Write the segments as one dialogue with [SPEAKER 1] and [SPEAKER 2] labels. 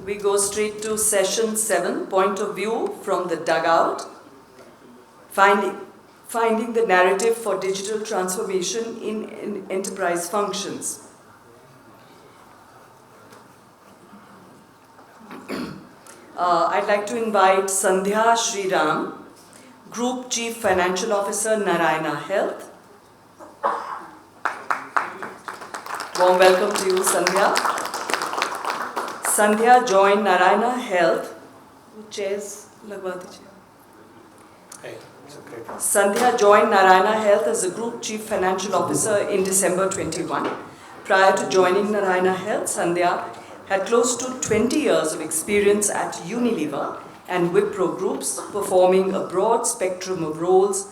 [SPEAKER 1] We go straight to session 7, point of view from the dugout, finding the narrative for digital transformation in enterprise functions. I'd like to invite Sandhya Sriram, Group Chief Financial Officer, Narayana Health. Warm welcome to you, Sandhya. Sandhya joined Narayana Health. Sandhya joined Narayana Health as a Group Chief Financial Officer in December 21. Prior to joining Narayana Health, Sandhya had close to 20 years of experience at Unilever and Wipro groups, performing a broad spectrum of roles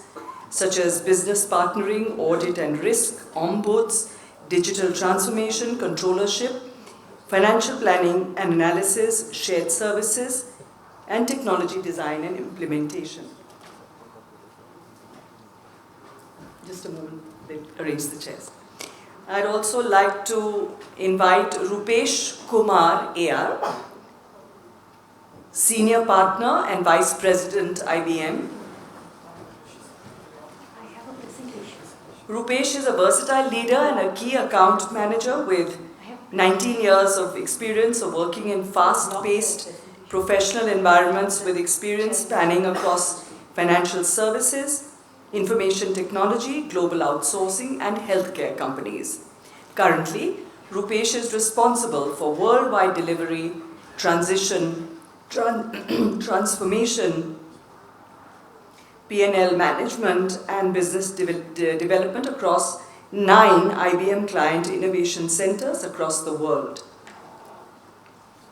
[SPEAKER 1] such as business partnering, audit and risk, ombuds, digital transformation, controllership, financial planning and analysis, shared services, and technology design and implementation. Just a moment, they arrange the chairs. I'd also like to invite Roopesh Kumar AR, Senior Partner and Vice President IBM. Roopesh is a versatile leader and a key account manager with 19 years of experience of working in fast-paced professional environments with experience spanning across financial services, information technology, global outsourcing, and healthcare companies. Currently, Roopesh is responsible for worldwide delivery, transformation, P&L management, and business development across 9 IBM client innovation centers across the world.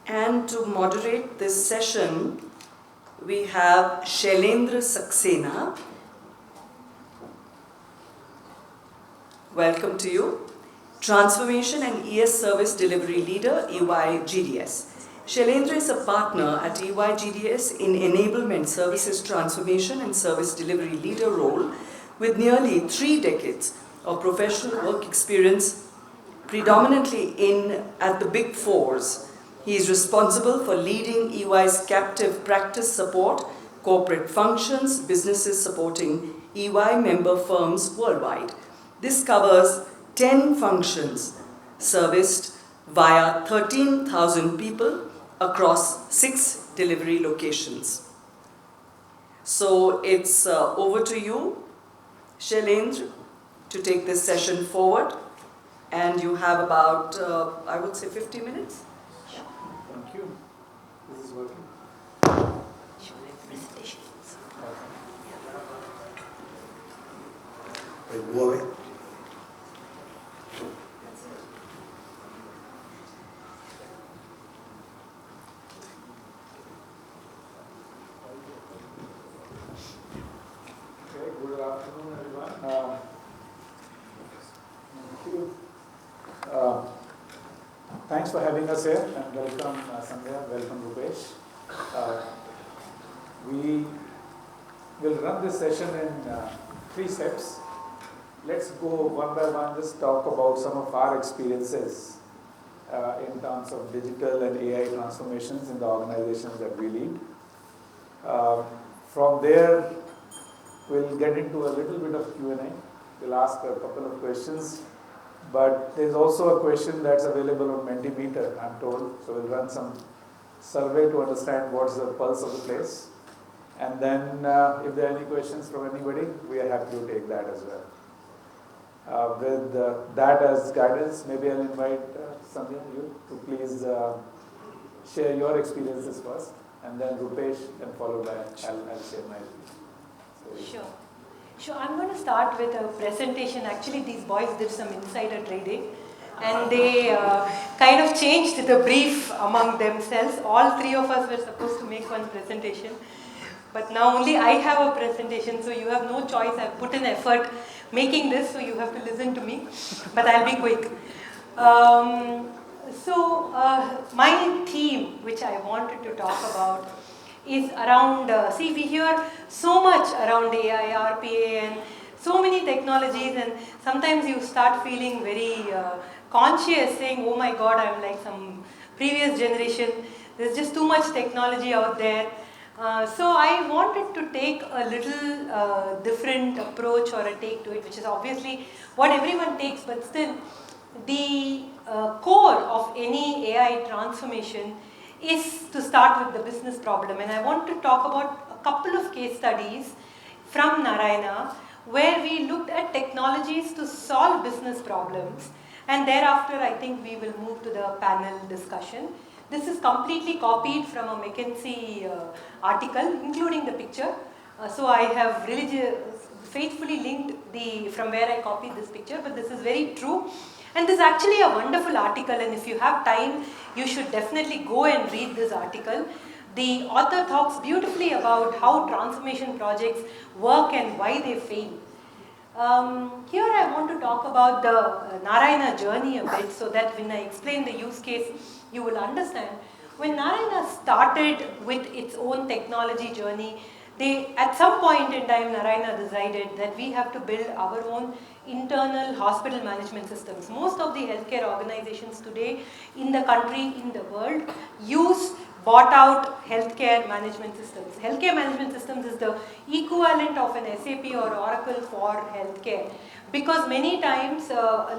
[SPEAKER 1] And to moderate this session, we have Shailendra Saxena. Welcome to you. Transformation and ES Service Delivery Leader, EY GDS. Shailendra is a partner at EY GDS in Enablement Services Transformation and Service Delivery Leader role with nearly 3 decades of professional work experience, predominantly at the Big Fours. He is responsible for leading EY's captive practice support, corporate functions, businesses supporting EY member firms worldwide. This covers 10 functions serviced via 13,000 people across 6 delivery locations. So it's over to you, Shailendra, to take this session forward. And you have about, I would say, 50 minutes.
[SPEAKER 2] Thank you. This is working.
[SPEAKER 3] Go away.
[SPEAKER 2] Good afternoon, everyone. Thank you. Thanks for having us here, and welcome Sandhya, welcome Roopesh. We will run this session in 3 steps. Let's go one by one, just talk about some of our experiences in terms of digital and AI transformations in the organizations that we lead. From there, we'll get into a little bit of Q&A. We'll ask a couple of questions, but there's also a question that's available on Mentimeter, I'm told. So we'll run some survey to understand what's the pulse of the place. And then if there are any questions from anybody, we are happy to take that as well. With that as guidance, maybe I'll invite Sandhya, you to please share your experiences first, and then Roopesh, and followed by I'll share my.
[SPEAKER 4] Sure. I'm going to start with a presentation. Actually, these boys did some insider trading, and they kind of changed the brief among themselves. All 3 of us were supposed to make one presentation, but now only I have a presentation, so you have no choice. I've put in effort making this, so you have to listen to me, but I'll be quick. My theme, which I wanted to talk about, is around, we hear so much around AI, RPA, and so many technologies, and sometimes you start feeling very conscious, saying, oh my God, I'm like some previous generation. There's just too much technology out there. So I wanted to take a little different approach or a take to it, which is obviously what everyone takes, but still the core of any AI transformation is to start with the business problem. And I want to talk about a couple of case studies from Narayana where we looked at technologies to solve business problems, and thereafter I think we will move to the panel discussion. This is completely copied from a McKinsey article, including the picture. So I have faithfully linked from where I copied this picture, but this is very true. And this is actually a wonderful article, and if you have time, you should definitely go and read this article. The author talks beautifully about how transformation projects work and why they fail. Here I want to talk about the Narayana journey a bit, so that when I explain the use case, you will understand. When Narayana started with its own technology journey, at some point in time, Narayana decided that we have to build our own internal hospital management systems. Most of the healthcare organizations today in the country, in the world, use bought out healthcare management systems. Healthcare management systems is the equivalent of an SAP or Oracle for healthcare. Because many times,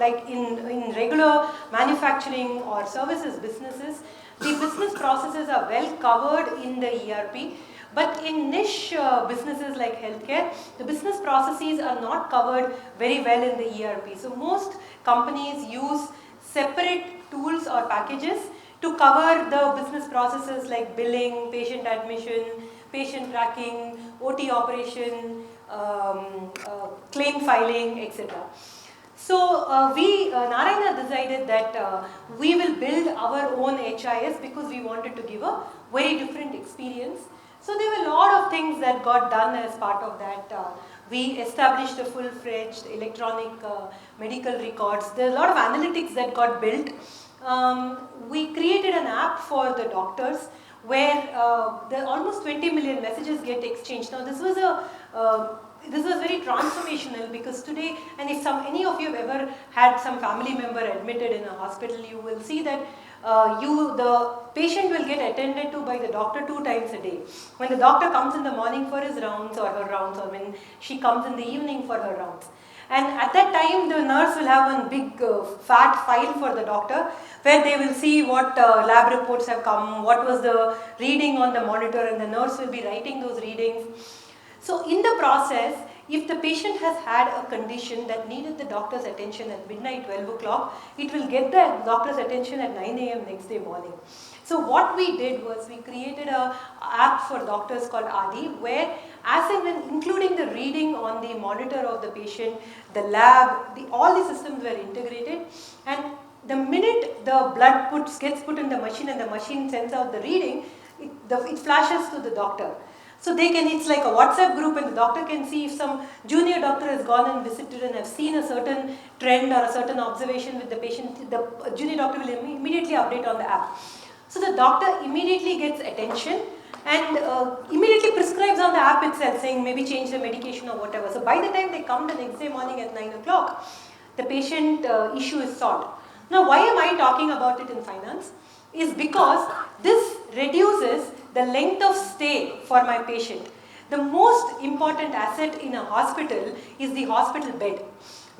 [SPEAKER 4] like in regular manufacturing or services businesses, the business processes are well covered in the ERP. But in niche businesses like healthcare, the business processes are not covered very well in the ERP. So most companies use separate tools or packages to cover the business processes like billing, patient admission, patient tracking, OT operation, claim filing, etc. So Narayana decided that we will build our own HIS because we wanted to give a very different experience. So there were a lot of things that got done as part of that. We established a full-fledged electronic medical records. There are a lot of analytics that got built. We created an app for the doctors where almost 20 million messages get exchanged. Now this was very transformational because today, and if any of you have ever had some family member admitted in a hospital, you will see that the patient will get attended to by the doctor 2 times a day. When the doctor comes in the morning for his rounds or her rounds, or when she comes in the evening for her rounds. And at that time, the nurse will have one big fat file for the doctor where they will see what lab reports have come, what was the reading on the monitor, and the nurse will be writing those readings. So in the process, if the patient has had a condition that needed the doctor's attention at midnight, 12 o'clock, it will get the doctor's attention at 9 a.m. next day morning. So what we did was we created an app for doctors called Adi, where as and when, including the reading on the monitor of the patient, the lab, all the systems were integrated, and the minute the blood gets put in the machine and the machine sends out the reading, it flashes to the doctor. So it's like a WhatsApp group, and the doctor can see if some junior doctor has gone and visited and have seen a certain trend or a certain observation with the patient, the junior doctor will immediately update on the app. So the doctor immediately gets attention and immediately prescribes on the app itself, saying maybe change the medication or whatever. So by the time they come the next day morning at 9 o'clock, the patient issue is solved. Now why am I talking about it in finance? Is because this reduces the length of stay for my patient. The most important asset in a hospital is the hospital bed.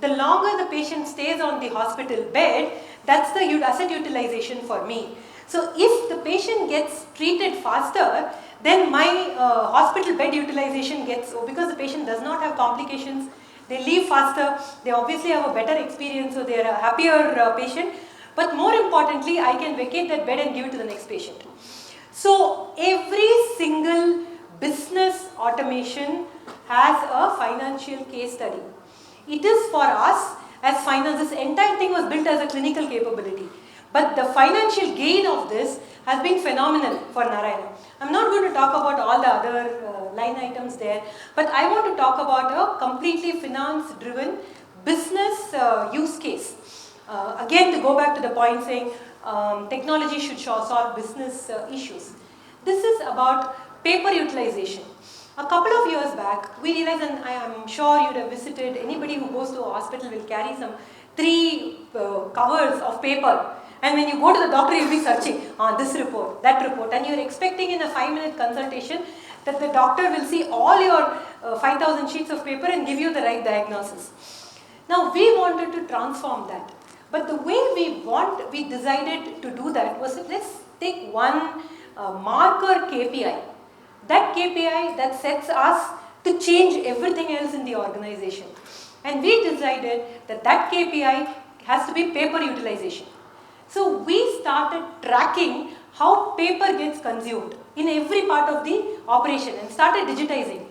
[SPEAKER 4] The longer the patient stays on the hospital bed, that's the asset utilization for me. So if the patient gets treated faster, then my hospital bed utilization because the patient does not have complications, they leave faster, they obviously have a better experience, so they are a happier patient. But more importantly, I can vacate that bed and give it to the next patient. So every single business automation has a financial case study. It is for us as finance, this entire thing was built as a clinical capability. But the financial gain of this has been phenomenal for Narayana. I'm not going to talk about all the other line items there, but I want to talk about a completely finance-driven business use case. Again, to go back to the point saying technology should solve business issues. This is about paper utilization. A couple of years back, we realized, and I am sure you'd have visited, anybody who goes to a hospital will carry some 3 covers of paper. And when you go to the doctor, you'll be searching on this report, that report, and you're expecting in a 5-minute consultation that the doctor will see all your 5,000 sheets of paper and give you the right diagnosis. Now, we wanted to transform that. But the way we decided to do that was, let's take one marker KPI. That KPI that sets us to change everything else in the organization. And we decided that that KPI has to be paper utilization. So we started tracking how paper gets consumed in every part of the operation and started digitizing.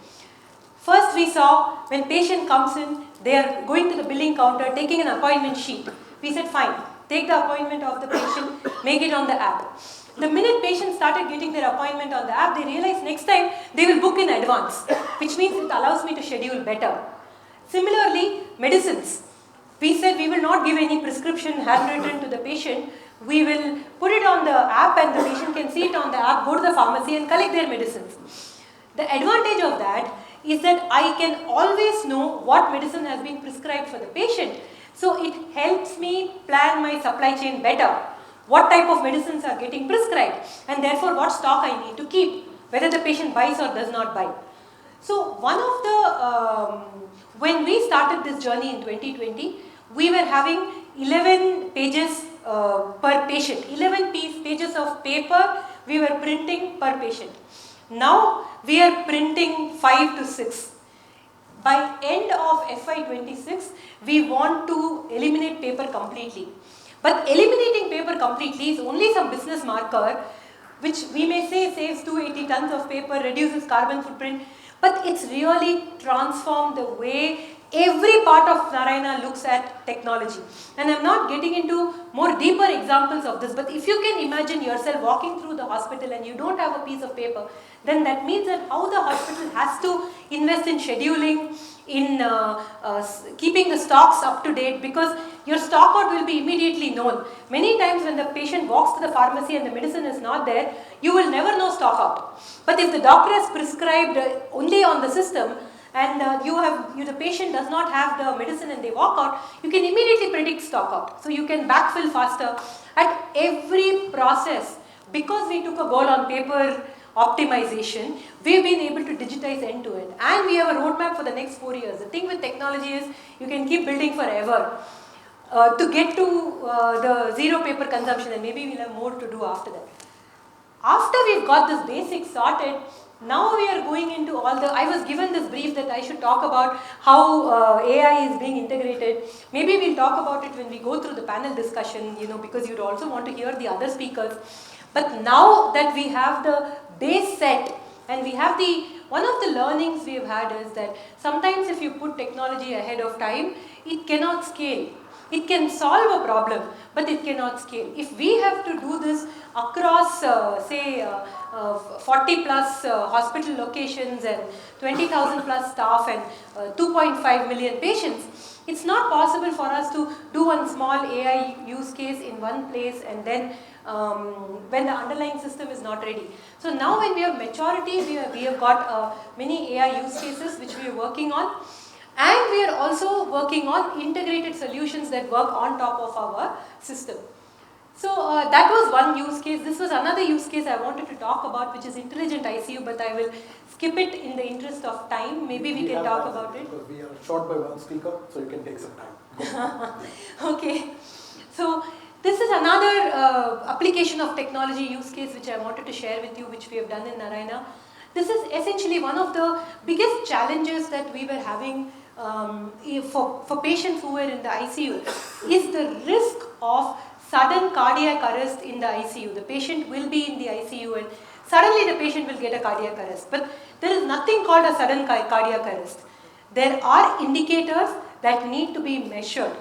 [SPEAKER 4] First we saw when patient comes in, they are going to the billing counter, taking an appointment sheet. We said, fine, take the appointment of the patient, make it on the app. The minute patients started getting their appointment on the app, they realized next time they will book in advance, which means it allows me to schedule better. Similarly, medicines. We said we will not give any prescription handwritten to the patient. We will put it on the app and the patient can see it on the app, go to the pharmacy and collect their medicines. The advantage of that is that I can always know what medicine has been prescribed for the patient. So it helps me plan my supply chain better. What type of medicines are getting prescribed and therefore what stock I need to keep, whether the patient buys or does not buy. So one of the, when we started this journey in 2020, we were having 11 pages per patient, 11 pages of paper we were printing per patient. Now we are printing 5 to 6. By end of FY26, we want to eliminate paper completely. But eliminating paper completely is only some business marker, which we may say saves 280 tons of paper, reduces carbon footprint, but it's really transformed the way every part of Narayana looks at technology. And I'm not getting into more deeper examples of this, but if you can imagine yourself walking through the hospital and you don't have a piece of paper, then that means that how the hospital has to invest in scheduling, in keeping the stocks up to date, because your stock out will be immediately known. Many times when the patient walks to the pharmacy and the medicine is not there, you will never know stock out. But if the doctor has prescribed only on the system and the patient does not have the medicine and they walk out, you can immediately predict stock out. So you can backfill faster at every process. Because we took a goal on paper optimization, we've been able to digitize end to end. And we have a roadmap for the next 4 years. The thing with technology is you can keep building forever to get to the zero paper consumption, and maybe we'll have more to do after that. After we've got this basics sorted, now we are going into all the, I was given this brief that I should talk about how AI is being integrated. Maybe we'll talk about it when we go through the panel discussion, because you'd also want to hear the other speakers. But now that we have the base set and we have one of the learnings we've had is that sometimes if you put technology ahead of time, it cannot scale. It can solve a problem, but it cannot scale. If we have to do this across, 40 plus hospital locations and 20,000 plus staff and 2.5 million patients, it's not possible for us to do one small AI use case in one place and then when the underlying system is not ready. So now when we have maturity, we have got many AI use cases which we are working on. And we are also working on integrated solutions that work on top of our system. So that was one use case. This was another use case I wanted to talk about, which is intelligent ICU, but I will skip it in the interest of time. Maybe we can talk about it.
[SPEAKER 3] Because we are short by one speaker, so you can take some time.
[SPEAKER 4] Okay. So this is another application of technology use case which I wanted to share with you, which we have done in Narayana. This is essentially one of the biggest challenges that we were having for patients who were in the ICU is the risk of sudden cardiac arrest in the ICU. The patient will be in the ICU and suddenly the patient will get a cardiac arrest. But there is nothing called a sudden cardiac arrest. There are indicators that need to be measured.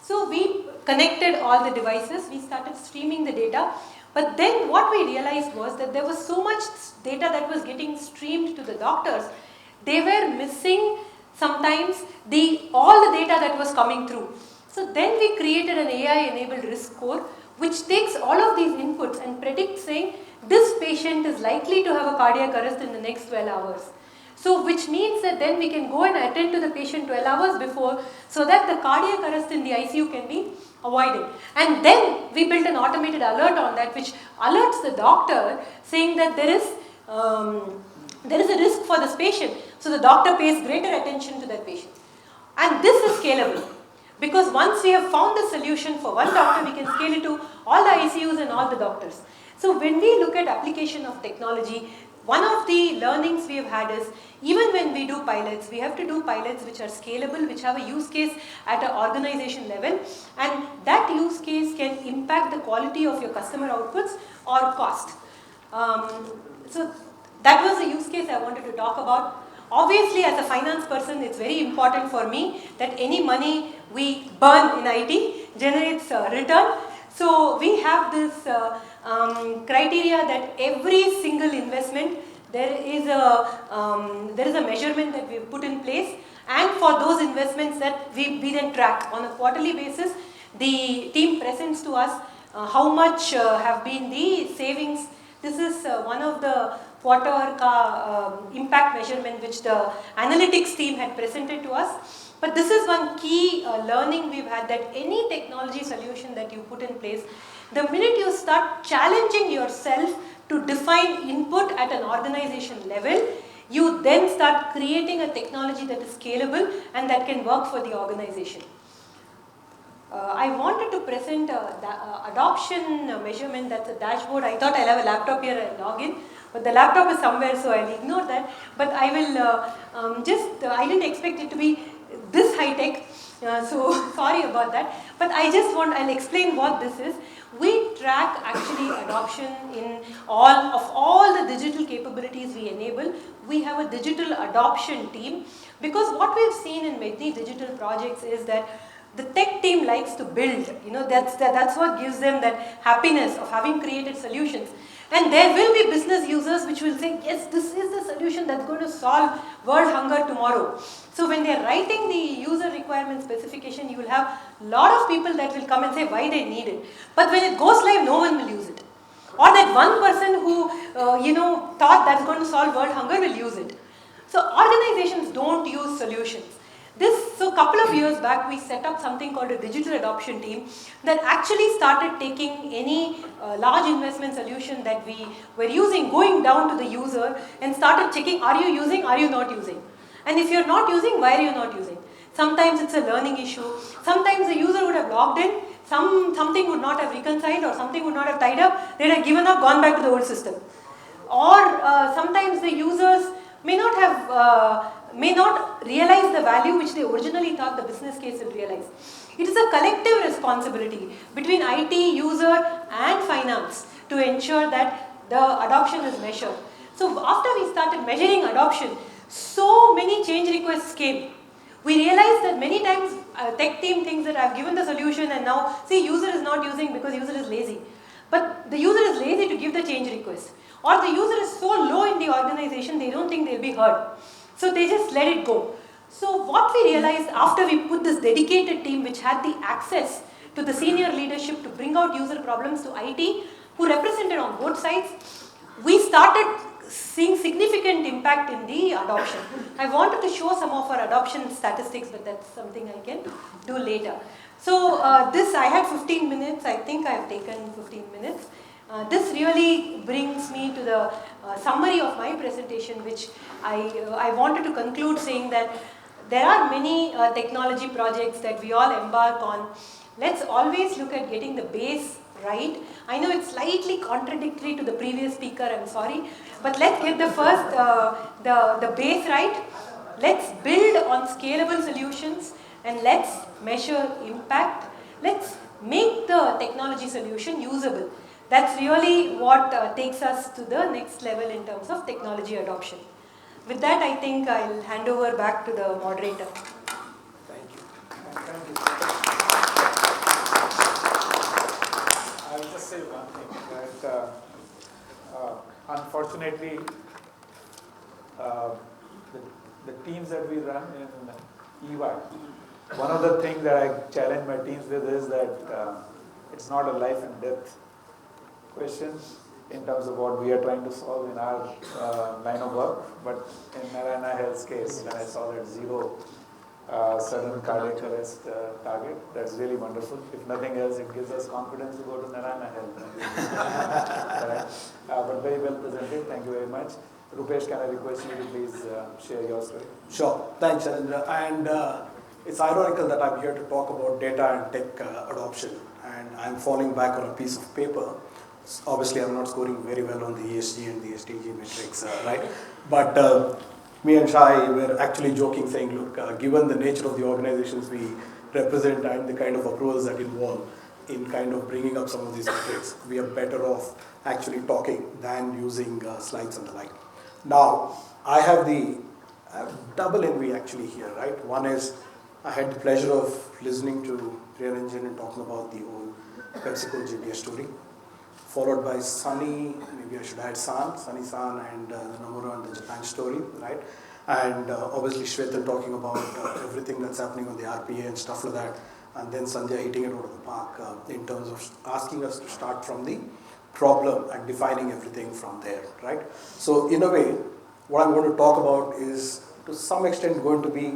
[SPEAKER 4] So we connected all the devices, we started streaming the data. But then what we realized was that there was so much data that was getting streamed to the doctors, they were missing sometimes all the data that was coming through. So then we created an AI-enabled risk score which takes all of these inputs and predicts saying this patient is likely to have a cardiac arrest in the next 12 hours. So which means that then we can go and attend to the patient 12 hours before so that the cardiac arrest in the ICU can be avoiding. And then we built an automated alert on that which alerts the doctor saying that there is a risk for this patient. So the doctor pays greater attention to that patient. And this is scalable. Because once we have found the solution for one doctor, we can scale it to all the ICUs and all the doctors. So when we look at application of technology, one of the learnings we have had is, even when we do pilots, we have to do pilots which are scalable, which have a use case at an organization level, and that use case can impact the quality of your customer outputs or cost. So that was the use case I wanted to talk about. Obviously, as a finance person, it's very important for me that any money we burn in IT generates return. So we have this criteria that every single investment, there is a measurement that we've put in place, and for those investments that we then track on a quarterly basis, the team presents to us how much have been the savings. This is one of the quarter impact measurement which the analytics team had presented to us. But this is one key learning we've had, that any technology solution that you put in place, the minute you start challenging yourself to define input at an organization level, you then start creating a technology that is scalable and that can work for the organization. I wanted to present the adoption measurement. That's a dashboard. I thought I'll have a laptop here and log in, but the laptop is somewhere, so I'll ignore that. But I will I didn't expect it to be this high tech, so sorry about that. But I'll explain what this is. We track actually adoption in all the digital capabilities we enable. We have a digital adoption team, because what we've seen in many digital projects is that the tech team likes to build. That's what gives them that happiness of having created solutions. And there will be business users which will say, yes, this is the solution that's going to solve world hunger tomorrow. So when they're writing the user requirement specification, you will have a lot of people that will come and say why they need it. But when it goes live, no one will use it. Or that one person who thought that's going to solve world hunger will use it. So organizations don't use solutions. So a couple of years back, we set up something called a digital adoption team that actually started taking any large investment solution that we were using, going down to the user and started checking, are you using, are you not using? And if you're not using, why are you not using? Sometimes it's a learning issue. Sometimes the user would have logged in, something would not have reconciled, or something would not have tied up, they'd have given up, gone back to the old system. Or sometimes the users may not realize the value which they originally thought the business case will realize. It is a collective responsibility between IT, user and finance to ensure that the adoption is measured. So after we started measuring adoption, so many change requests came. We realized that many times tech team thinks that I've given the solution and now, see, user is not using because user is lazy. But the user is lazy to give the change request. Or the user is so low in the organization, they don't think they'll be heard. So they just let it go. So what we realized after we put this dedicated team which had the access to the senior leadership to bring out user problems to IT, who represented on both sides, we started seeing significant impact in the adoption. I wanted to show some of our adoption statistics, but that's something I can do later. So I had 15 minutes. I think I've taken 15 minutes. This really brings me to the summary of my presentation, which I wanted to conclude saying that there are many technology projects that we all embark on. Let's always look at getting the base right. I know it's slightly contradictory to the previous speaker, I'm sorry, but let's get the first, the base right. Let's build on scalable solutions and let's measure impact. Let's make the technology solution usable. That's really what takes us to the next level in terms of technology adoption. With that, I think I'll hand over back to the moderator.
[SPEAKER 3] Thank you.
[SPEAKER 2] Thank you. I'll just say one thing, that unfortunately, the teams that we run in EY, one of the things that I challenge my teams with is that it's not a life and death question in terms of what we are trying to solve in our line of work, but in Narayana Health's case, when I saw that zero sudden cardiac arrest target. That's really wonderful. If nothing else, it gives us confidence to go to Narayana Health. Right? But very well presented. Thank you very much. Roopesh, can I request you to please share your story?
[SPEAKER 3] Sure. Thanks, Shailendra. And it's ironical that I'm here to talk about data and tech adoption. And I'm falling back on a piece of paper. Obviously, I'm not scoring very well on the ESG and the SDG metrics, right? But me and Shai were actually joking, saying, look, given the nature of the organizations we represent and the kind of approvals that involve in kind of bringing up some of these metrics, we are better off actually talking than using slides and the like. Now, I have double envy actually here, right? One is I had the pleasure of listening to Priyaranjan and talking about the whole PepsiCo GBS story, followed by Sunny, maybe I should add Sunny San and the Nomura and the Japan story, right? And obviously Shwetal talking about everything that's happening on the RPA and stuff like that, and then Sandhya hitting it out of the park in terms of asking us to start from the problem and defining everything from there, right? So in a way, what I'm going to talk about is to some extent going to be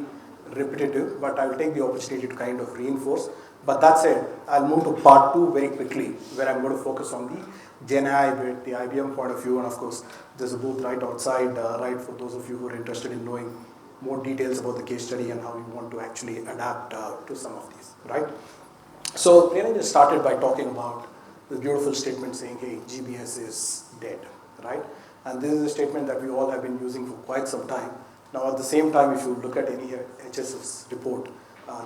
[SPEAKER 3] repetitive, but I'll take the opportunity to kind of reinforce. But that said, I'll move to part 2 very quickly, where I'm going to focus on the Gen AI bit, the IBM point of view, and of course, there's a booth right outside, right, for those of you who are interested in knowing more details about the case study and how you want to actually adapt to some of these, right? So, Priyaranjan just started by talking about the beautiful statement saying, hey, GBS is dead, right? And this is a statement that we all have been using for quite some time. Now, at the same time, if you look at any HSS report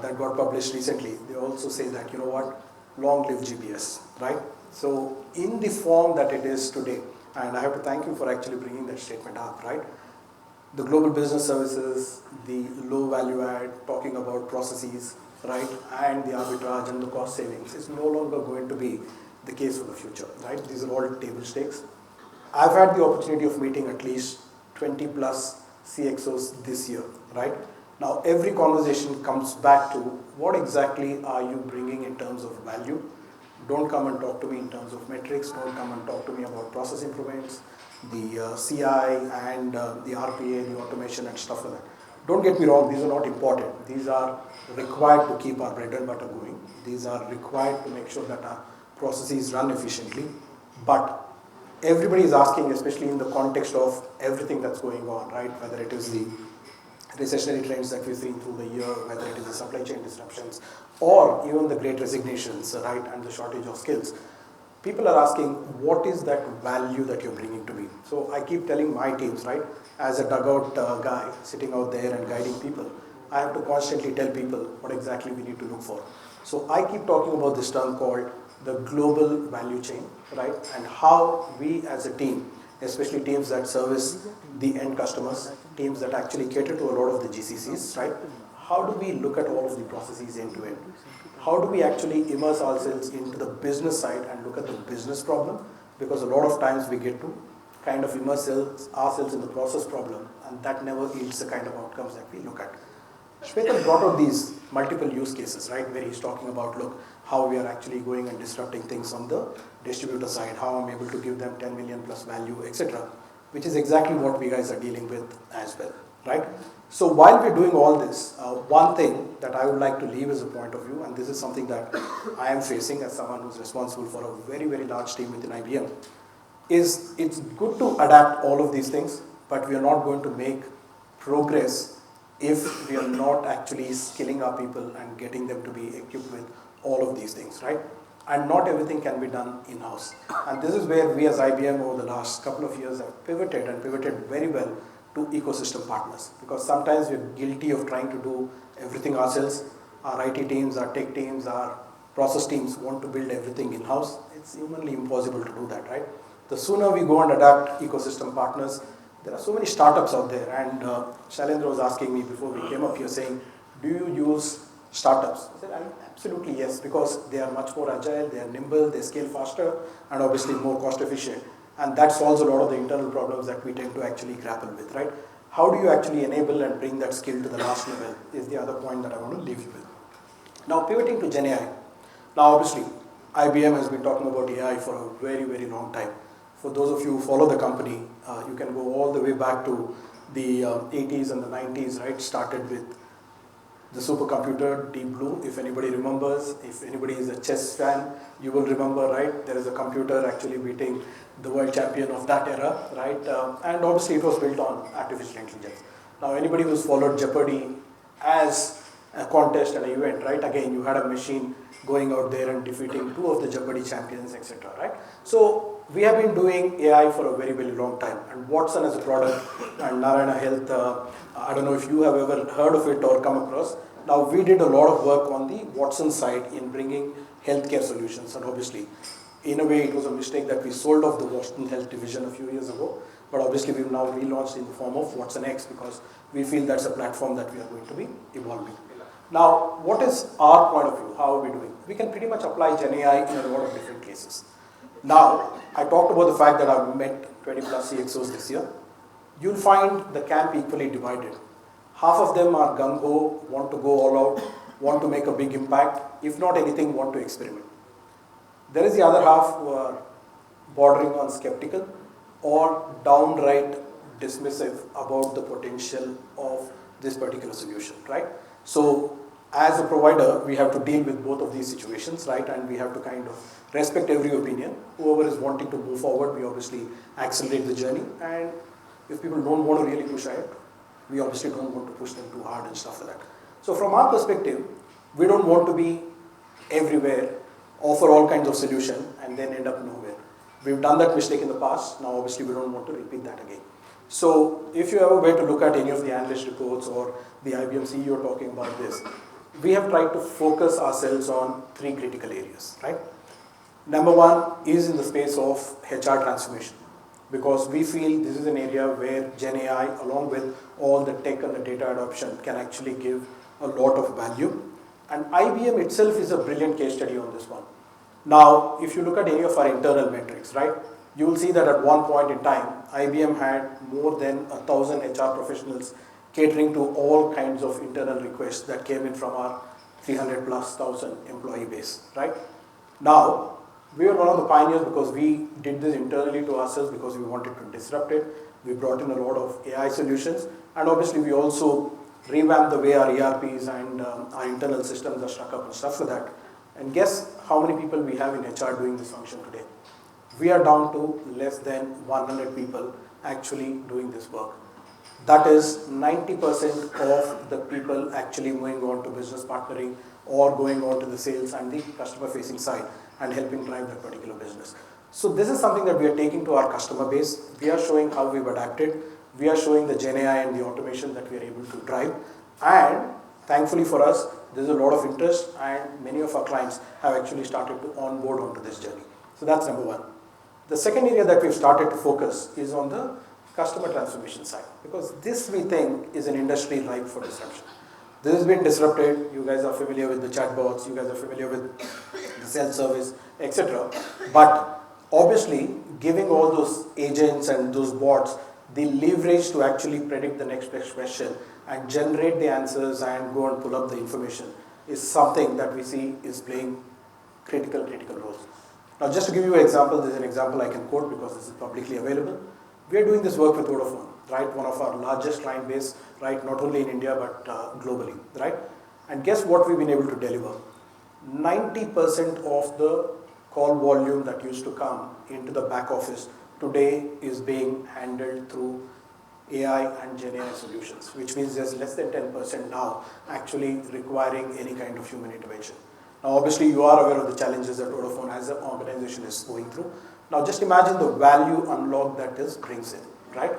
[SPEAKER 3] that got published recently, they also say that, you know what, long live GBS, right? So, in the form that it is today, and I have to thank you for actually bringing that statement up, right? The global business services, the low value add, talking about processes, right, and the arbitrage and the cost savings is no longer going to be the case for the future, right? These are all table stakes. I've had the opportunity of meeting at least 20 plus CXOs this year, right? Now, every conversation comes back to what exactly are you bringing in terms of value? Don't come and talk to me in terms of metrics. Don't come and talk to me about process improvements, the CI and the RPA, the automation and stuff like that. Don't get me wrong, these are not important. These are required to keep our bread and butter going. These are required to make sure that our processes run efficiently. But everybody is asking, especially in the context of everything that's going on, right? Whether it is the recessionary trends that we've seen through the year, whether it is the supply chain disruptions, or even the great resignations, right, and the shortage of skills. People are asking, what is that value that you're bringing to me? So I keep telling my teams, right, as a DUGOUT guy sitting out there and guiding people, I have to constantly tell people what exactly we need to look for. So I keep talking about this term called the global value chain, right, and how we as a team, especially teams that service the end customers, teams that actually cater to a lot of the GCCs, right? How do we look at all of the processes end to end? How do we actually immerse ourselves into the business side and look at the business problem? Because a lot of times we get to kind of immerse ourselves in the process problem, and that never yields the kind of outcomes that we look at. Shwetal brought out these multiple use cases, right, where he's talking about, look, how we are actually going and disrupting things on the distributor side, how I'm able to give them 10 million plus value, etc., which is exactly what we guys are dealing with as well, right? So while we're doing all this, one thing that I would like to leave as a point of view, and this is something that I am facing as someone who's responsible for a very, very large team within IBM, is it's good to adapt all of these things, but we are not going to make progress if we are not actually skilling our people and getting them to be equipped with all of these things, right? And not everything can be done in-house. And this is where we as IBM over the last couple of years have pivoted very well to ecosystem partners. Because sometimes we're guilty of trying to do everything ourselves. Our IT teams, our tech teams, our process teams want to build everything in-house. It's humanly impossible to do that, right? The sooner we go and adapt ecosystem partners, there are so many startups out there. And Shailendra was asking me before we came up here saying, do you use startups? I said, absolutely yes, because they are much more agile, they are nimble, they scale faster, and obviously more cost efficient. And that solves a lot of the internal problems that we tend to actually grapple with, right? How do you actually enable and bring that skill to the last level is the other point that I want to leave you with. Now, pivoting to Gen AI. Now, obviously, IBM has been talking about AI for a very, very long time. For those of you who follow the company, you can go all the way back to the 80s and the 90s, right? Started with the supercomputer Deep Blue. If anybody remembers, if anybody is a chess fan, you will remember, right? There is a computer actually beating the world champion of that era, right? And obviously it was built on artificial intelligence. Now anybody who's followed Jeopardy as a contest and an event, right? Again, you had a machine going out there and defeating two of the Jeopardy champions, etc., right? So we have been doing AI for a very, very long time. And Watson as a product and Narayana Health, I don't know if you have ever heard of it or come across. Now we did a lot of work on the Watson side in bringing healthcare solutions, and obviously in a way it was a mistake that we sold off the Watson Health division a few years ago, but obviously we've now relaunched in the form of Watson X because we feel that's a platform that we are going to be evolving. Now, what is our point of view? How are we doing? We can pretty much apply Gen AI in a lot of different cases. Now, I talked about the fact that I've met 20 plus CXOs this year. You'll find the camp equally divided. Half of them are gung-ho, want to go all out, want to make a big impact, if not anything, want to experiment. There is the other half who are bordering on skeptical or downright dismissive about the potential of this particular solution, right? So as a provider, we have to deal with both of these situations, right? And we have to kind of respect every opinion. Whoever is wanting to move forward, we obviously accelerate the journey. And if people don't want to really push ahead, we obviously don't want to push them too hard and stuff like that. So from our perspective, we don't want to be everywhere, offer all kinds of solutions, and then end up nowhere. We've done that mistake in the past. Now obviously we don't want to repeat that again. So if you ever were to look at any of the analyst reports or the IBM CEO talking about this, we have tried to focus ourselves on three critical areas, right? Number one is in the space of HR transformation, because we feel this is an area where Gen AI, along with all the tech and the data adoption, can actually give a lot of value. And IBM itself is a brilliant case study on this one. Now, if you look at any of our internal metrics, right, you will see that at one point in time, IBM had more than 1,000 HR professionals catering to all kinds of internal requests that came in from our 300 plus thousand employee base, right? Now, we were one of the pioneers because we did this internally to ourselves because we wanted to disrupt it. We brought in a lot of AI solutions, and obviously we also revamped the way our ERPs and our internal systems are struck up and stuff like that. And guess how many people we have in HR doing this function today? We are down to less than 100 people actually doing this work. That is 90% of the people actually moving on to business partnering or going on to the sales and the customer facing side and helping drive that particular business. So this is something that we are taking to our customer base. We are showing how we've adapted. We are showing the Gen AI and the automation that we are able to drive. And thankfully for us, there's a lot of interest and many of our clients have actually started to onboard onto this journey. So that's number one. The second area that we've started to focus is on the customer transformation side, because this we think is an industry ripe for disruption. This has been disrupted. You guys are familiar with the chatbots, you guys are familiar with the self-service, etc. But obviously, giving all those agents and those bots the leverage to actually predict the next question and generate the answers and go and pull up the information is something that we see is playing critical roles. Now, just to give you an example, this is an example I can quote because this is publicly available. We are doing this work with Vodafone, right? One of our largest client base, right? Not only in India, but globally, right? And guess what we've been able to deliver? 90% of the call volume that used to come into the back office today is being handled through AI and Gen AI solutions, which means there's less than 10% now actually requiring any kind of human intervention. Now, obviously, you are aware of the challenges that Vodafone as an organization is going through. Now, just imagine the value unlock that this brings in, right?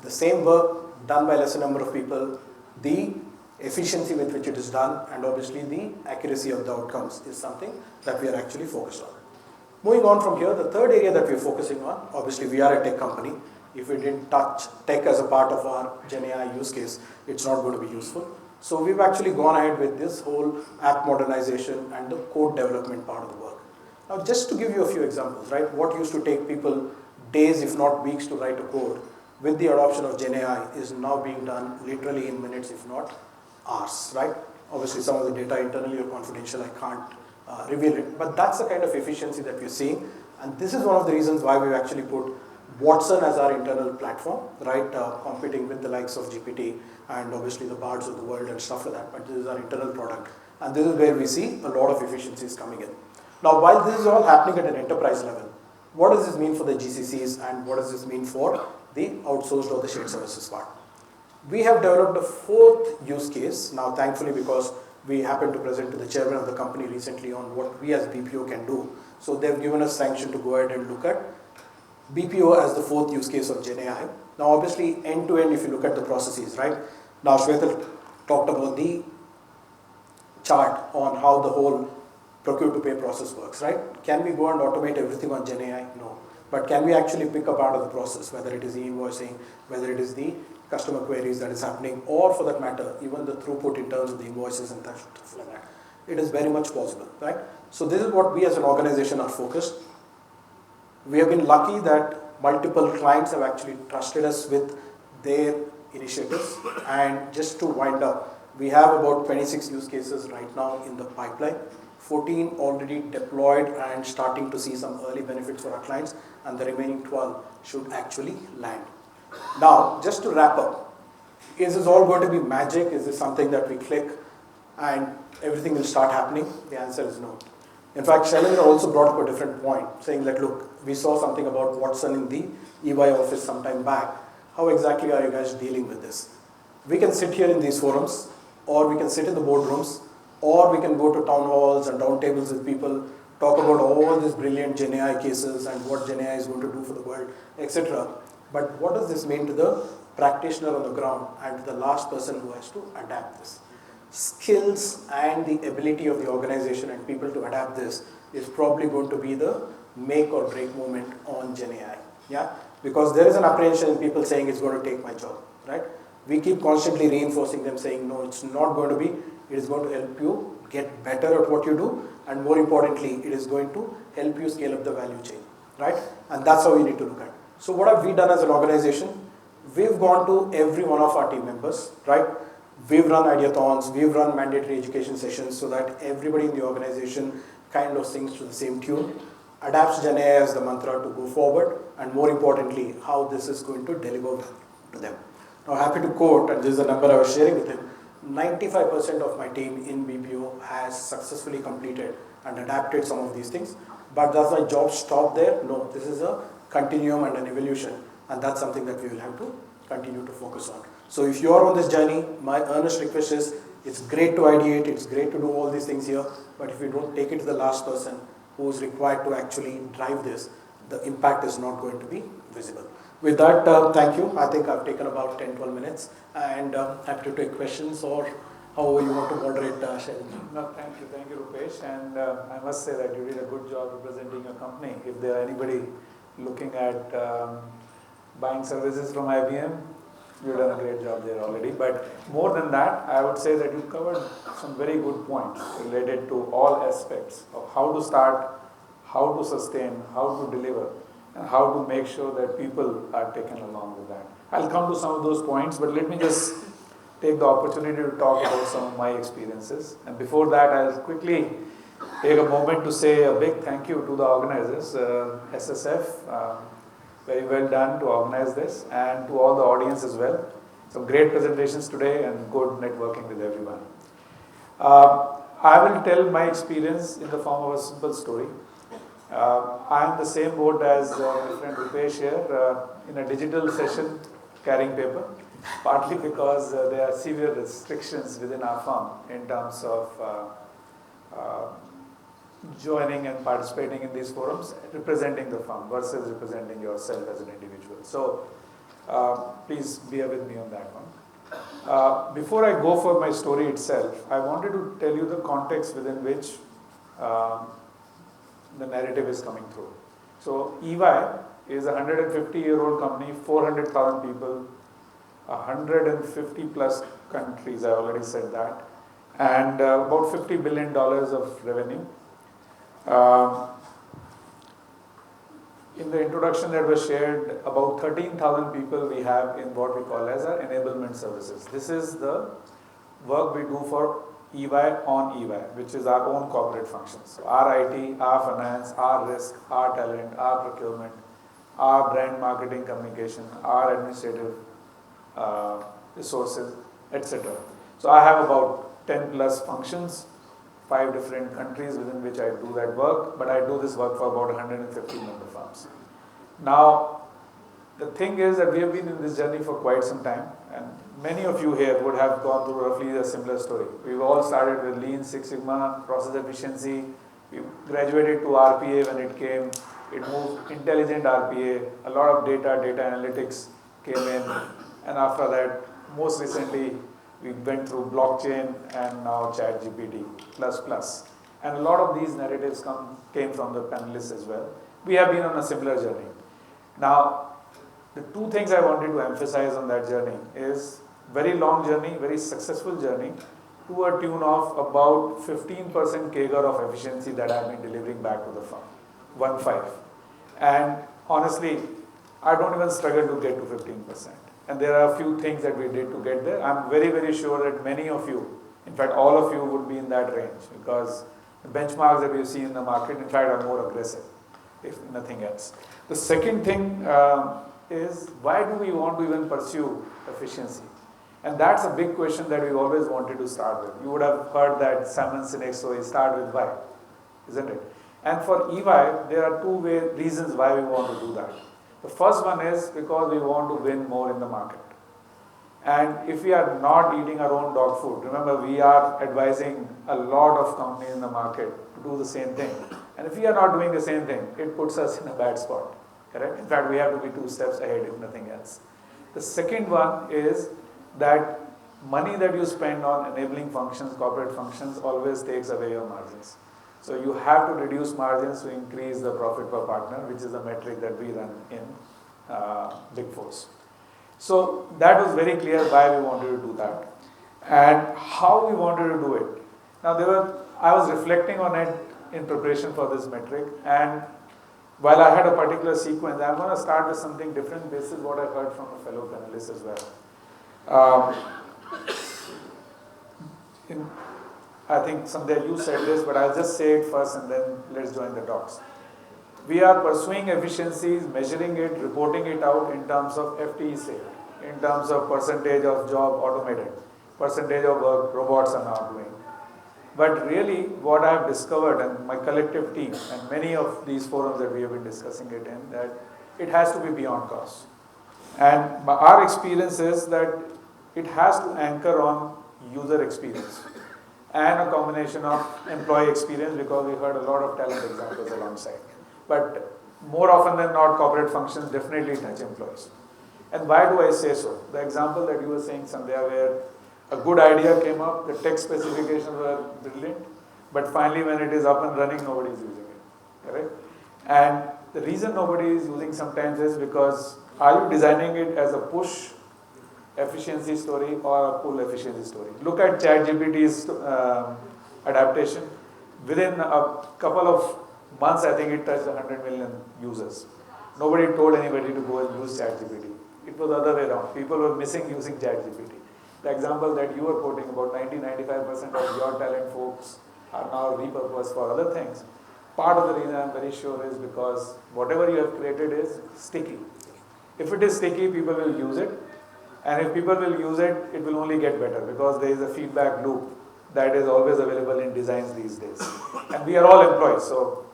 [SPEAKER 3] The same work done by lesser number of people, the efficiency with which it is done, and obviously the accuracy of the outcomes is something that we are actually focused on. Moving on from here, the third area that we are focusing on, obviously we are a tech company. If we didn't touch tech as a part of our Gen AI use case, it's not going to be useful. So we've actually gone ahead with this whole app modernization and the code development part of the work. Now, just to give you a few examples, right? What used to take people days, if not weeks, to write a code, with the adoption of Gen AI is now being done literally in minutes, if not hours, right? Obviously, some of the data internally are confidential. I can't reveal it, but that's the kind of efficiency that we're seeing. And this is one of the reasons why we've actually put Watson as our internal platform, right, competing with the likes of GPT and obviously the Bards of the world and stuff like that, but this is our internal product. And this is where we see a lot of efficiencies coming in. Now, while this is all happening at an enterprise level, what does this mean for the GCCs and what does this mean for the outsourced or the shared services part? We have developed a fourth use case, now thankfully because we happened to present to the chairman of the company recently on what we as BPO can do. So they've given us sanction to go ahead and look at BPO as the fourth use case of GenAI. Now obviously end-to-end if you look at the processes, right? Now Shwetal talked about the chart on how the whole procure-to-pay process works, right? Can we go and automate everything on GenAI? No. But can we actually pick a part of the process, whether it is the invoicing, whether it is the customer queries that is happening, or for that matter, even the throughput in terms of the invoices and stuff like that. It is very much possible, right? So this is what we as an organization are focused. We have been lucky that multiple clients have actually trusted us with their initiatives. And just to wind up, we have about 26 use cases right now in the pipeline, 14 already deployed and starting to see some early benefits for our clients, and the remaining 12 should actually land. Now, just to wrap up, is this all going to be magic? Is this something that we click and everything will start happening? The answer is no. In fact, Shailendra also brought up a different point, saying that, look, we saw something about Watson in the EY office some time back. How exactly are you guys dealing with this? We can sit here in these forums, or we can sit in the boardrooms, or we can go to town halls and round tables with people, talk about all these brilliant GenAI cases and what GenAI is going to do for the world, etc. But what does this mean to the practitioner on the ground and to the last person who has to adapt this? Skills and the ability of the organization and people to adapt this is probably going to be the make or break moment on GenAI. Yeah? Because there is an apprehension in people saying it's going to take my job, right? We keep constantly reinforcing them saying, no, it's not going to be. It is going to help you get better at what you do, and more importantly, it is going to help you scale up the value chain, right? And that's how we need to look at it. So what have we done as an organization? We've gone to every one of our team members, right? We've run ideathons, we've run mandatory education sessions so that everybody in the organization kind of sings to the same tune, adapts GenAI as the mantra to go forward, and more importantly, how this is going to deliver to them. Now, happy to quote, and this is the number I was sharing with him, 95% of my team in BPO has successfully completed and adapted some of these things. But does my job stop there? No, this is a continuum and an evolution, and that's something that we will have to continue to focus on. So if you are on this journey, my earnest request is, it's great to ideate, it's great to do all these things here, but if you don't take it to the last person who is required to actually drive this, the impact is not going to be visible. With that, thank you. I think I've taken about 10-12 minutes, and happy to take questions or however you want to moderate, Shailendra.
[SPEAKER 2] No, thank you, Roopesh. And I must say that you did a good job representing your company. If there are anybody looking at buying services from IBM, you've done a great job there already. But more than that, I would say that you covered some very good points related to all aspects of how to start, how to sustain, how to deliver, and how to make sure that people are taken along with that. I'll come to some of those points, but let me just take the opportunity to talk about some of my experiences. And before that, I'll quickly take a moment to say a big thank you to the organizers, SSF, very well done to organize this, and to all the audience as well. Some great presentations today and good networking with everyone. I will tell my experience in the form of a simple story. I am the same boat as my friend Roopesh here, in a digital session carrying paper, partly because there are severe restrictions within our firm in terms of joining and participating in these forums, representing the firm versus representing yourself as an individual. So please bear with me on that one. Before I go for my story itself, I wanted to tell you the context within which the narrative is coming through. So EY is a 150-year-old company, 400,000 people, 150 plus countries, I already said that, and about $50 billion of revenue. In the introduction that was shared, about 13,000 people we have in what we call as our enablement services. This is the work we do for EY on EY, which is our own corporate functions. So our IT, our finance, our risk, our talent, our procurement, our brand marketing communication, our administrative resources, etc. So I have about 10 plus functions, 5 different countries within which I do that work, but I do this work for about 150 member firms. Now, the thing is that we have been in this journey for quite some time, and many of you here would have gone through roughly a similar story. We've all started with Lean Six Sigma, process efficiency. We graduated to RPA when it came. It moved intelligent RPA. A lot of data analytics came in, and after that, most recently, we went through blockchain and now ChatGPT plus. And a lot of these narratives came from the panelists as well. We have been on a similar journey. Now, the 2 things I wanted to emphasize on that journey is very long journey, very successful journey, to a tune of about 15% CAGR of efficiency that I've been delivering back to the firm, 1.5. And honestly, I don't even struggle to get to 15%. And there are a few things that we did to get there. I'm very, very sure that many of you, in fact all of you, would be in that range, because the benchmarks that we see in the market, in fact, are more aggressive, if nothing else. The second thing is, why do we want to even pursue efficiency? And that's a big question that we always wanted to start with. You would have heard that Simon Sinek story, start with why, isn't it? And for EY, there are 2 reasons why we want to do that. The first one is because we want to win more in the market. And if we are not eating our own dog food, remember we are advising a lot of companies in the market to do the same thing. And if we are not doing the same thing, it puts us in a bad spot. Correct? In fact, we have to be 2 steps ahead if nothing else. The second one is that money that you spend on enabling functions, corporate functions, always takes away your margins. So you have to reduce margins to increase the profit per partner, which is a metric that we run in Big Fours. So that was very clear why we wanted to do that and how we wanted to do it. Now I was reflecting on it in preparation for this metric, and while I had a particular sequence, I'm going to start with something different. This is what I heard from a fellow panelist as well. I think Sandhya, you said this, but I'll just say it first and then let's join the dots. We are pursuing efficiencies, measuring it, reporting it out in terms of FTE saved, in terms of percentage of job automated, percentage of work robots are now doing. But really, what I have discovered, and my collective team, and many of these forums that we have been discussing it in, that it has to be beyond cost. And our experience is that it has to anchor on user experience and a combination of employee experience, because we heard a lot of talent examples alongside. But more often than not, corporate functions definitely touch employees. And why do I say so? The example that you were saying, Sandhya, where a good idea came up, the tech specifications were brilliant, but finally when it is up and running, nobody is using it. Correct? And the reason nobody is using sometimes is because, are you designing it as a push efficiency story or a pull efficiency story? Look at ChatGPT's adaptation. Within a couple of months, I think it touched 100 million users. Nobody told anybody to go and use ChatGPT. It was the other way around. People were missing using ChatGPT. The example that you were quoting about 90-95% of your talent folks are now repurposed for other things. Part of the reason I'm very sure is because whatever you have created is sticky. If it is sticky, people will use it. And if people will use it, it will only get better, because there is a feedback loop that is always available in designs these days. And we are all employees. So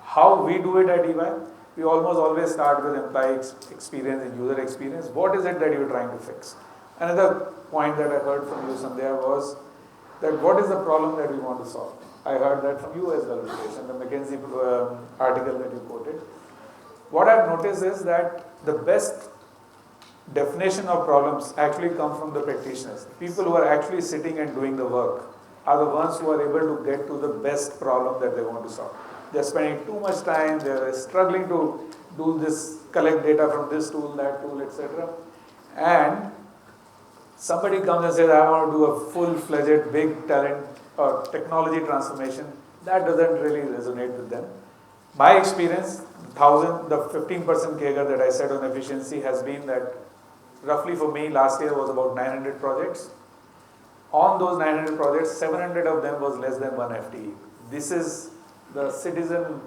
[SPEAKER 2] how we do it at EY, we almost always start with employee experience and user experience. What is it that you're trying to fix? Another point that I heard from you, Sandhya, was that what is the problem that we want to solve? I heard that from you as well, Roopesh, in the McKinsey article that you quoted. What I've noticed is that the best definition of problems actually come from the practitioners. People who are actually sitting and doing the work are the ones who are able to get to the best problem that they want to solve. They're spending too much time, they're struggling to do this, collect data from this tool, that tool, etc. And somebody comes and says, I want to do a full-fledged big talent or technology transformation. That doesn't really resonate with them. My experience, the 15% CAGR that I said on efficiency has been that roughly for me last year was about 900 projects. On those 900 projects, 700 of them was less than 1 FTE. This is the citizen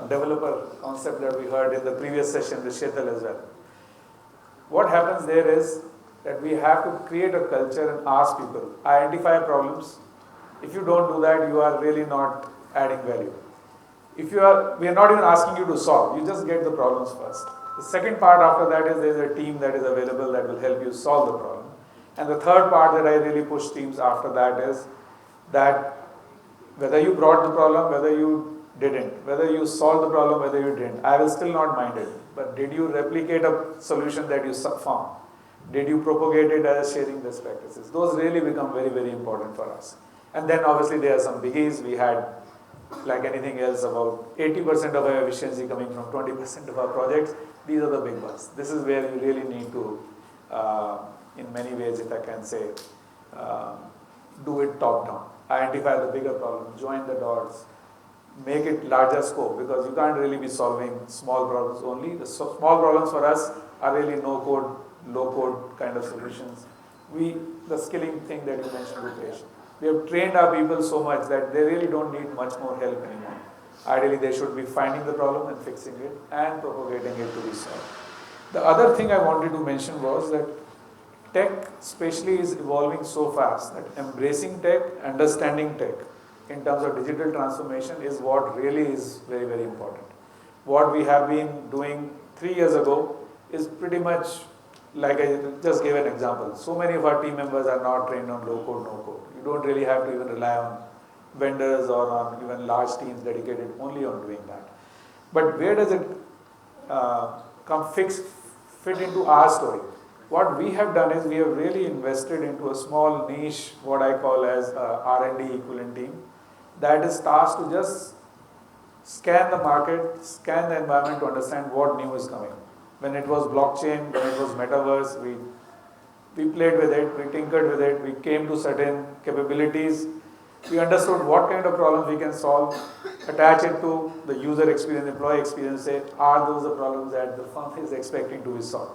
[SPEAKER 2] developer concept that we heard in the previous session with Shetal as well. What happens there is that we have to create a culture and ask people, identify problems. If you don't do that, you are really not adding value. We are not even asking you to solve, you just get the problems first. The second part after that is there is a team that is available that will help you solve the problem. And the third part that I really push teams after that is that whether you brought the problem, whether you didn't, whether you solved the problem, whether you didn't, I will still not mind it. But did you replicate a solution that you found? Did you propagate it as sharing best practices? Those really become very, very important for us. And then obviously there are some biggies. We had, like anything else, about 80% of our efficiency coming from 20% of our projects. These are the big ones. This is where you really need to, in many ways, if I can say, do it top down. Identify the bigger problem, join the dots, make it larger scope, because you can't really be solving small problems only. The small problems for us are really no code, low code kind of solutions. The skilling thing that you mentioned, Roopesh, we have trained our people so much that they really don't need much more help anymore. Ideally, they should be finding the problem and fixing it and propagating it to be solved. The other thing I wanted to mention was that tech especially is evolving so fast that embracing tech, understanding tech in terms of digital transformation is what really is very, very important. What we have been doing 3 years ago is pretty much, like I just gave an example. So many of our team members are not trained on low code, no code. You don't really have to even rely on vendors or on even large teams dedicated only on doing that. But where does it fit into our story? What we have done is we have really invested into a small niche, what I call as R&D equivalent team, that is tasked to just scan the market, scan the environment to understand what new is coming. When it was blockchain, when it was metaverse, we played with it, we tinkered with it, we came to certain capabilities, we understood what kind of problems we can solve, attach it to the user experience, employee experience, say, are those the problems that the firm is expecting to be solved?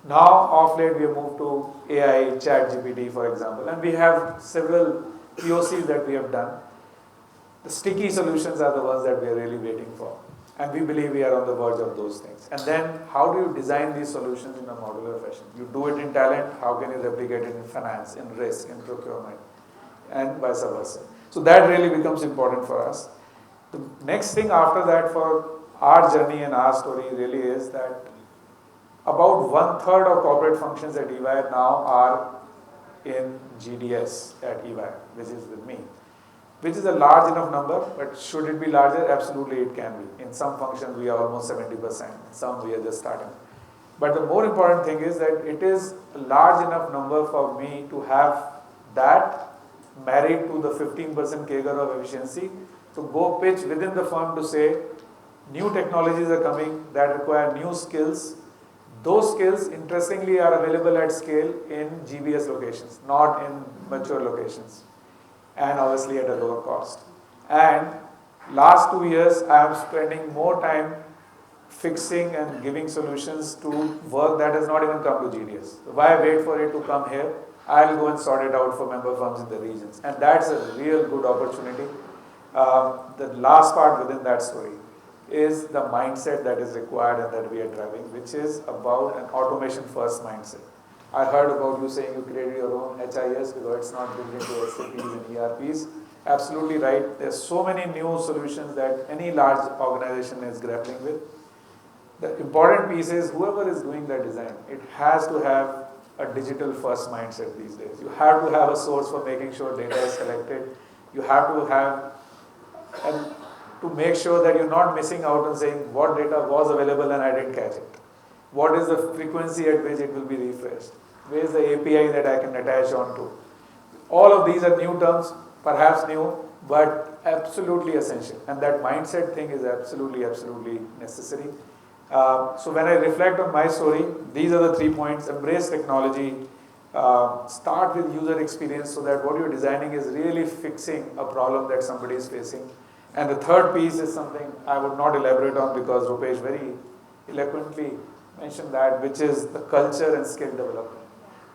[SPEAKER 2] Now, of late, we have moved to AI, ChatGPT, for example, and we have several POCs that we have done. The sticky solutions are the ones that we are really waiting for. And we believe we are on the verge of those things. And then, how do you design these solutions in a modular fashion? You do it in talent, how can you replicate it in finance, in risk, in procurement, and vice versa. So that really becomes important for us. The next thing after that for our journey and our story really is that about 1/3 of corporate functions at EY now are in GDS at EY, which is with me. Which is a large enough number, but should it be larger? Absolutely it can be. In some functions we are almost 70%, some we are just starting. But the more important thing is that it is a large enough number for me to have that married to the 15% CAGR of efficiency to go pitch within the firm to say, new technologies are coming that require new skills. Those skills, interestingly, are available at scale in GBS locations, not in mature locations, and obviously at a lower cost. And last 2 years, I am spending more time fixing and giving solutions to work that has not even come to GDS. So why wait for it to come here? I'll go and sort it out for member firms in the regions. And that's a real good opportunity. The last part within that story is the mindset that is required and that we are driving, which is about an automation first mindset. I heard about you saying you created your own HIS because it's not built into SAPs and ERPs. Absolutely right. There's so many new solutions that any large organization is grappling with. The important piece is whoever is doing that design, it has to have a digital first mindset these days. You have to have a source for making sure data is collected. You have to have, and to make sure that you're not missing out on saying what data was available and I didn't catch it. What is the frequency at which it will be refreshed? Where is the API that I can attach onto? All of these are new terms, perhaps new, but absolutely essential. And that mindset thing is absolutely, absolutely necessary. So when I reflect on my story, these are the 3 points. Embrace technology. Start with user experience so that what you're designing is really fixing a problem that somebody is facing. And the third piece is something I would not elaborate on because Roopesh very eloquently mentioned that, which is the culture and skill development.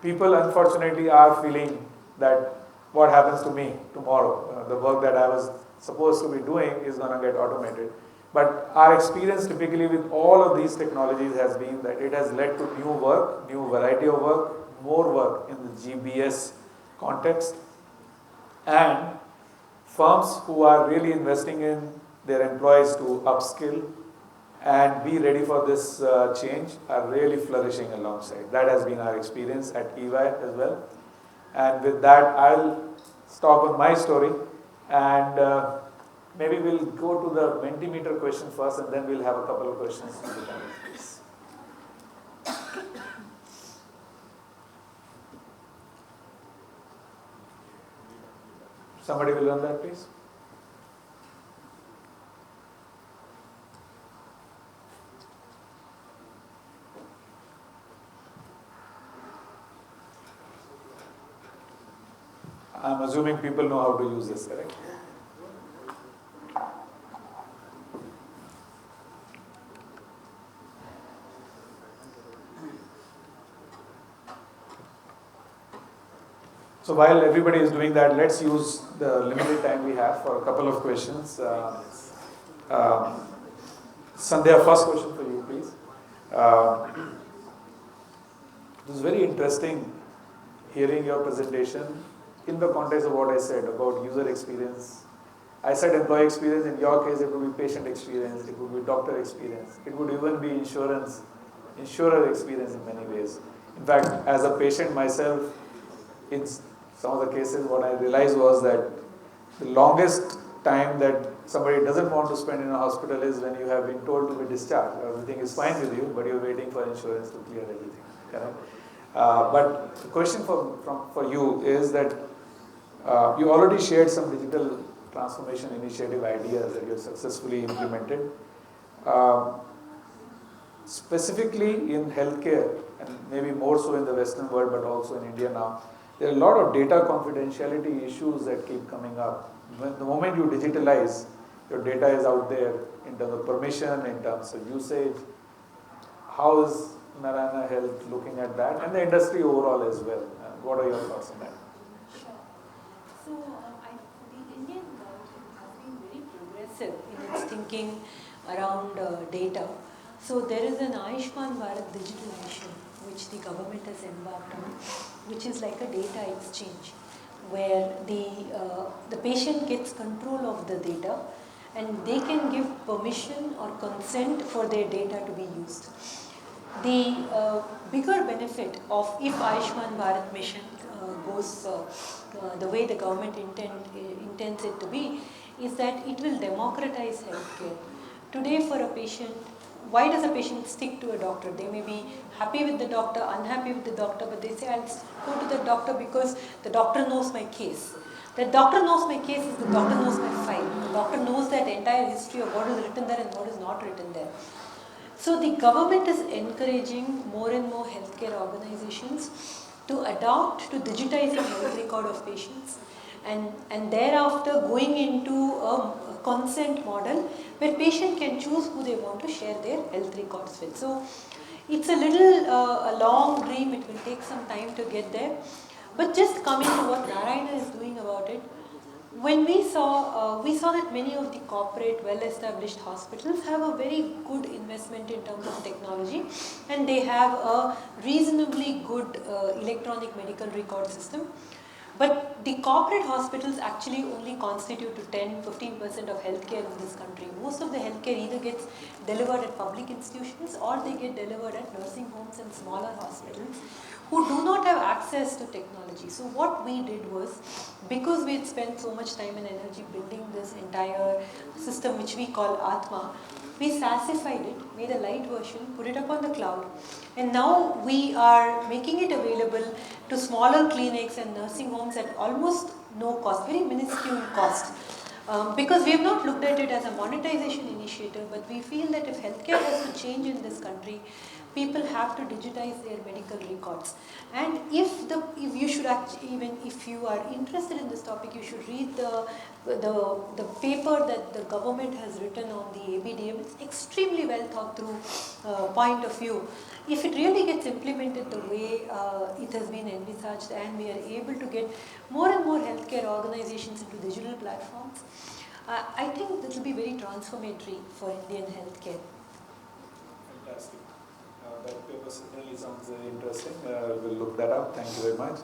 [SPEAKER 2] People unfortunately are feeling that what happens to me tomorrow, the work that I was supposed to be doing is going to get automated. But our experience typically with all of these technologies has been that it has led to new work, new variety of work, more work in the GBS context, and firms who are really investing in their employees to upskill and be ready for this change are really flourishing alongside. That has been our experience at EY as well. And with that, I'll stop on my story, and maybe we'll go to the Mentimeter question first, and then we'll have a couple of questions from the panelists. Somebody will run that, please. I'm assuming people know how to use this, correct? So while everybody is doing that, let's use the limited time we have for a couple of questions. Sandhya, first question for you, please. It was very interesting hearing your presentation in the context of what I said about user experience. I said employee experience. In your case, it would be patient experience, it would be doctor experience, it would even be insurer experience in many ways. In fact, as a patient myself, in some of the cases, what I realized was that the longest time that somebody doesn't want to spend in a hospital is when you have been told to be discharged. Everything is fine with you, but you're waiting for insurance to clear everything. Correct? But the question for you is that you already shared some digital transformation initiative ideas that you have successfully implemented. Specifically in healthcare, and maybe more so in the Western world, but also in India now, there are a lot of data confidentiality issues that keep coming up. When the moment you digitalize, your data is out there in terms of permission, in terms of usage. How is Narayana Health looking at that, and the industry overall as well? What are your thoughts on that?
[SPEAKER 4] Sure. So, the Indian government has been very progressive in its thinking around data. So, there is an Ayushman Bharat digital mission which the government has embarked on, which is like a data exchange, where the patient gets control of the data and they can give permission or consent for their data to be used. The bigger benefit of if Ayushman Bharat mission goes the way the government intends it to be, is that it will democratize healthcare. Today for a patient, why does a patient stick to a doctor? They may be happy with the doctor, unhappy with the doctor, but they say, I'll go to the doctor because the doctor knows my case. The doctor knows my case is the doctor knows my file. The doctor knows that entire history of what is written there and what is not written there. So the government is encouraging more and more healthcare organizations to adopt to digitizing health record of patients, and thereafter going into a consent model where patient can choose who they want to share their health records with. So it's a little a long dream, it will take some time to get there. But just coming to what Narayana is doing about it, when we saw that many of the corporate well-established hospitals have a very good investment in terms of technology, and they have a reasonably good electronic medical record system. But the corporate hospitals actually only constitute to 10-15% of healthcare in this country. Most of the healthcare either gets delivered at public institutions or they get delivered at nursing homes and smaller hospitals who do not have access to technology. So what we did was, because we had spent so much time and energy building this entire system which we call Atma, we SaaSified it, made a light version, put it up on the cloud, and now we are making it available to smaller clinics and nursing homes at almost no cost, very minuscule cost. Because we have not looked at it as a monetization initiative, but we feel that if healthcare has to change in this country, people have to digitize their medical records. And if you should actually, even if you are interested in this topic, you should read the paper that the government has written on the ABDM. It's extremely well thought through point of view. If it really gets implemented the way it has been envisaged, and we are able to get more and more healthcare organizations into digital platforms, I think this will be very transformatory for Indian healthcare.
[SPEAKER 2] Fantastic. That paper certainly sounds very interesting. We'll look that up. Thank you very much.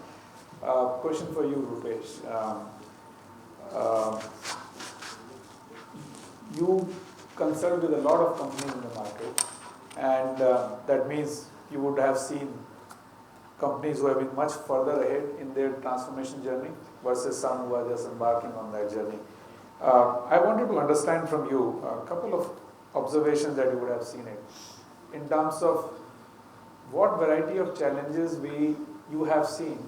[SPEAKER 2] Question for you, Roopesh. You consult with a lot of companies in the market, and that means you would have seen companies who have been much further ahead in their transformation journey versus some who are just embarking on that journey. I wanted to understand from you a couple of observations that you would have seen it in terms of what variety of challenges you have seen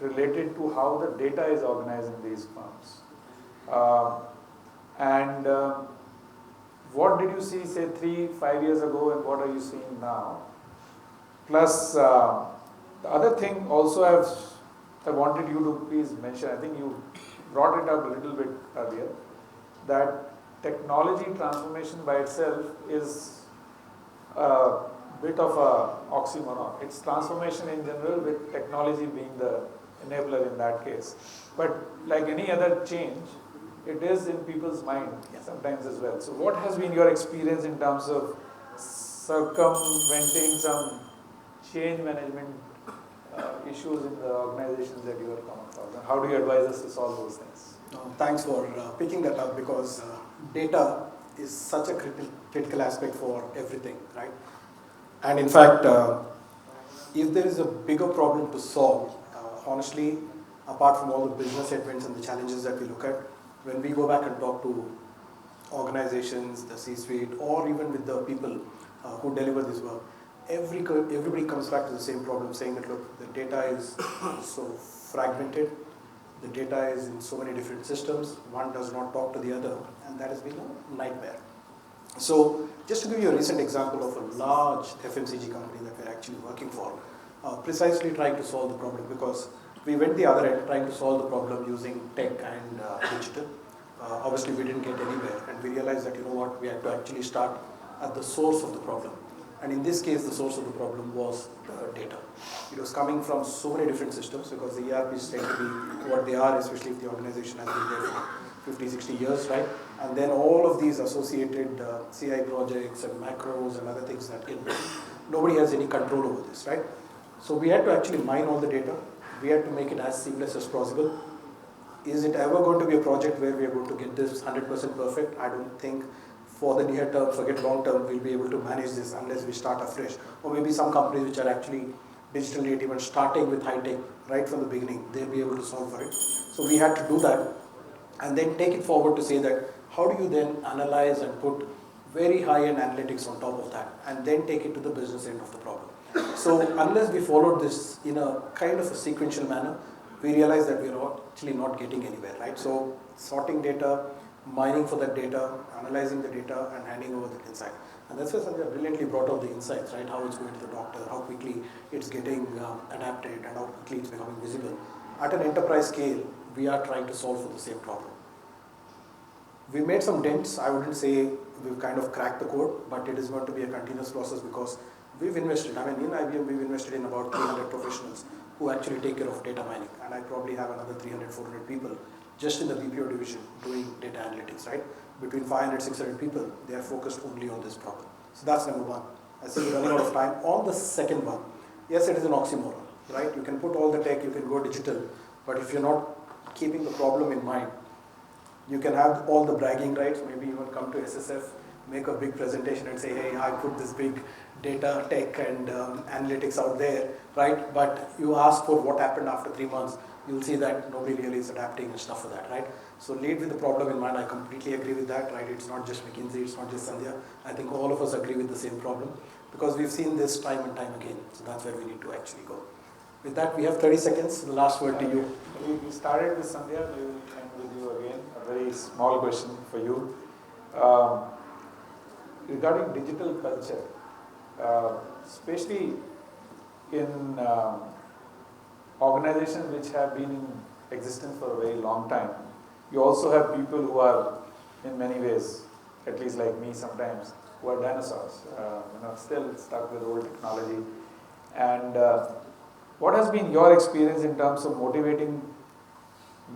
[SPEAKER 2] related to how the data is organized in these firms. And what did you see, say, 3-5 years ago, and what are you seeing now? Plus, the other thing also I wanted you to please mention, I think you brought it up a little bit earlier, that technology transformation by itself is a bit of a oxymoron. It's transformation in general, with technology being the enabler in that case. But like any other change, it is in people's mind sometimes as well. So what has been your experience in terms of circumventing some change management issues in the organizations that you have come across, and how do you advise us to solve those things?
[SPEAKER 3] Thanks for picking that up, because data is such a critical aspect for everything, right? And in fact, if there is a bigger problem to solve, honestly, apart from all the business headwinds and the challenges that we look at, when we go back and talk to organizations, the C-suite, or even with the people who deliver this work, everybody comes back to the same problem, saying that, look, the data is so fragmented, the data is in so many different systems, one does not talk to the other, and that has been a nightmare. So, just to give you a recent example of a large FMCG company that we're actually working for, precisely trying to solve the problem, because we went the other end trying to solve the problem using tech and digital. Obviously, we didn't get anywhere, and we realized that, you know what, we had to actually start at the source of the problem. And in this case, the source of the problem was the data. It was coming from so many different systems, because the ERPs tend to be what they are, especially if the organization has been there for 50, 60 years, right? And then all of these associated CI projects and macros and other things that get built. Nobody has any control over this, right? So we had to actually mine all the data. We had to make it as seamless as possible. Is it ever going to be a project where we are going to get this 100% perfect? I don't think. For the near term, forget long term, we'll be able to manage this unless we start afresh. Or maybe some companies which are actually digital native and starting with high tech right from the beginning, they'll be able to solve for it. So we had to do that and then take it forward to say that how do you then analyze and put very high-end analytics on top of that and then take it to the business end of the problem. So unless we followed this in a kind of a sequential manner, we realized that we're actually not getting anywhere, right? So sorting data, mining for that data, analyzing the data, and handing over the insight. And that's why Sandhya brilliantly brought out the insights, right? How it's going to the doctor, how quickly it's getting adapted, and how quickly it's becoming visible. At an enterprise scale, we are trying to solve for the same problem. We made some dents. I wouldn't say we've kind of cracked the code, but it is going to be a continuous process, because we've invested. I mean, in IBM, we've invested in about 300 professionals who actually take care of data mining. And I probably have another 300, 400 people just in the BPO division doing data analytics, right? Between 500, 600 people, they are focused only on this problem. So that's number one. I think we're running out of time. On the second one, yes, it is an oxymoron, right? You can put all the tech, you can go digital, but if you're not keeping the problem in mind, you can have all the bragging rights, maybe even come to SSF, make a big presentation and say, hey, I put this big data, tech and analytics out there, right? But you ask for what happened after 3 months, you'll see that nobody really is adapting and stuff for that, right? So lead with the problem in mind. I completely agree with that, right? It's not just McKinsey, it's not just Sandhya. I think all of us agree with the same problem, because we've seen this time and time again. So that's where we need to actually go. With that, we have 30 seconds. The last word to you.
[SPEAKER 2] We started with Sandhya. We will end with you again. A very small question for you. Regarding digital culture, especially in organizations which have been in existence for a very long time, you also have people who are, in many ways, at least like me sometimes, who are dinosaurs, still stuck with old technology. And what has been your experience in terms of motivating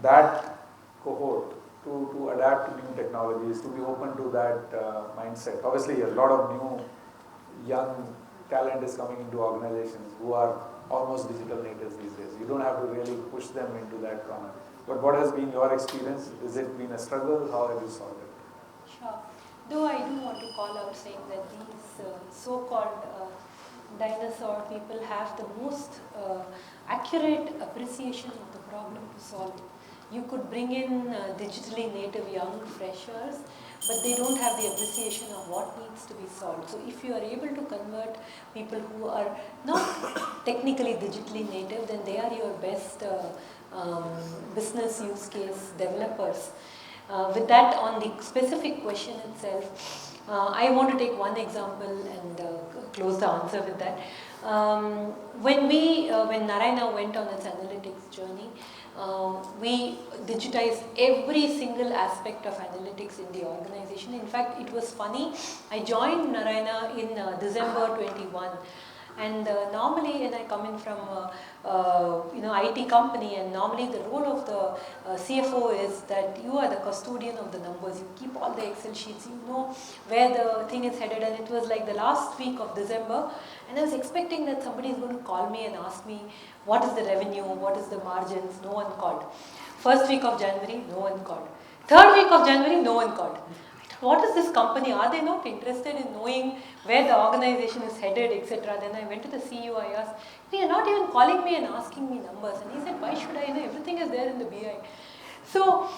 [SPEAKER 2] that cohort to adapt to new technologies, to be open to that mindset. Obviously, a lot of new young talent is coming into organizations who are almost digital natives these days. You don't have to really push them into that corner. But what has been your experience? Has it been a struggle? How have you solved it?
[SPEAKER 4] Sure. Though I do want to call out saying that these so-called dinosaur people have the most accurate appreciation of the problem to solve. You could bring in digitally native young freshers, but they don't have the appreciation of what needs to be solved. So if you are able to convert people who are not technically digitally native, then they are your best business use case developers. With that, on the specific question itself, I want to take one example and close the answer with that. When Narayana went on its analytics journey, we digitized every single aspect of analytics in the organization. In fact, it was funny. I joined Narayana in December 21. And normally, and I come in from IT company, and normally the role of the CFO is that you are the custodian of the numbers. You keep all the Excel sheets. You know where the thing is headed. And it was like the last week of December, and I was expecting that somebody is going to call me and ask me what is the revenue, what is the margins. No one called. First week of January, no one called. Third week of January, no one called. What is this company? Are they not interested in knowing where the organization is headed, etc.? Then I went to the CEO, I asked, they are not even calling me and asking me numbers. And he said, why should I? Everything is there in the BI. So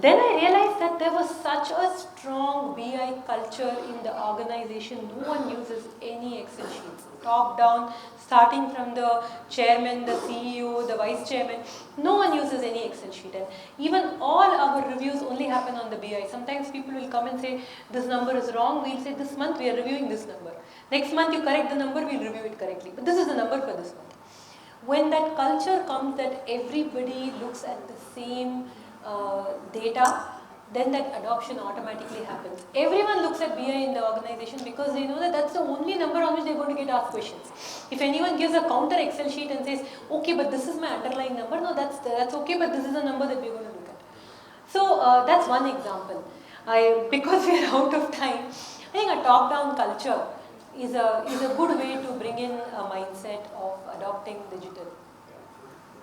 [SPEAKER 4] then I realized that there was such a strong BI culture in the organization. No one uses any Excel sheets. Top down, starting from the chairman, the CEO, the vice chairman, no one uses any Excel sheet. And even all our reviews only happen on the BI. Sometimes people will come and say, this number is wrong. We'll say, this month we are reviewing this number. Next month you correct the number, we'll review it correctly. But this is the number for this month. When that culture comes that everybody looks at the same data, then that adoption automatically happens. Everyone looks at BI in the organization because they know that that's the only number on which they're going to get asked questions. If anyone gives a counter Excel sheet and says, okay, but this is my underlying number, no, that's okay, but this is a number that we're going to look at. So that's one example. Because we are out of time, I think a top-down culture is a good way to bring in a mindset of adopting digital.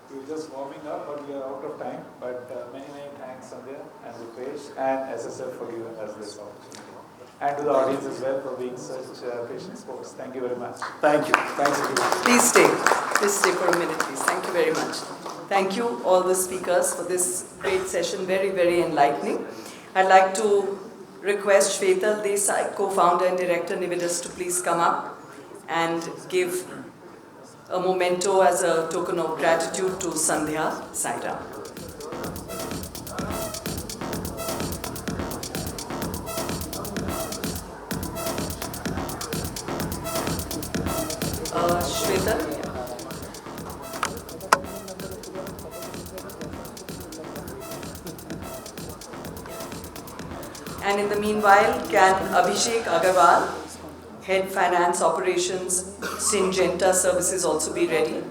[SPEAKER 2] We're just warming up, but we are out of time. But many thanks, Sandhya and Roopesh and SSF for giving us this opportunity. And to the audience as well for being such patient folks. Thank you very much.
[SPEAKER 3] Thank you. Thanks, everyone.
[SPEAKER 1] Please stay. Please stay for a minute, please. Thank you very much. Thank you, all the speakers, for this great session. Very, very enlightening. I'd like to request Shvetal Desai, co-founder and director, Nivedus, to please come up and give a memento as a token of gratitude to Sandhya Sriram. Shvetal? And in the meanwhile, can Abhishek Agarwal, Head Finance Operations, Syngenta Services, also be ready?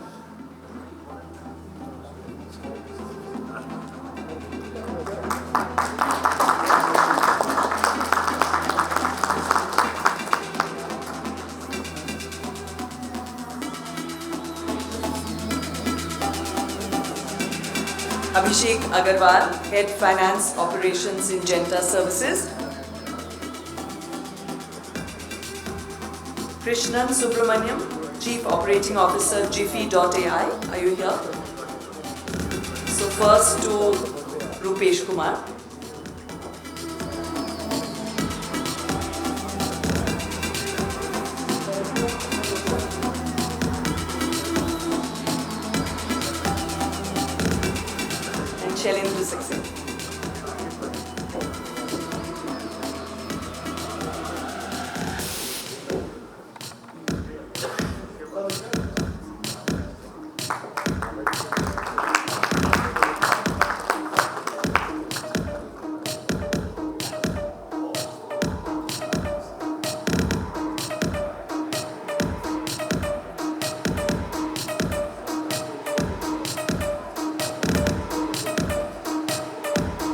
[SPEAKER 1] Abhishek Agarwal, Head Finance Operations, Syngenta Services. Krishnan Subramaniam, Chief Operating Officer, Jiffy.ai. Are you here? So first to Roopesh Kumar. And Shailendra Saxena.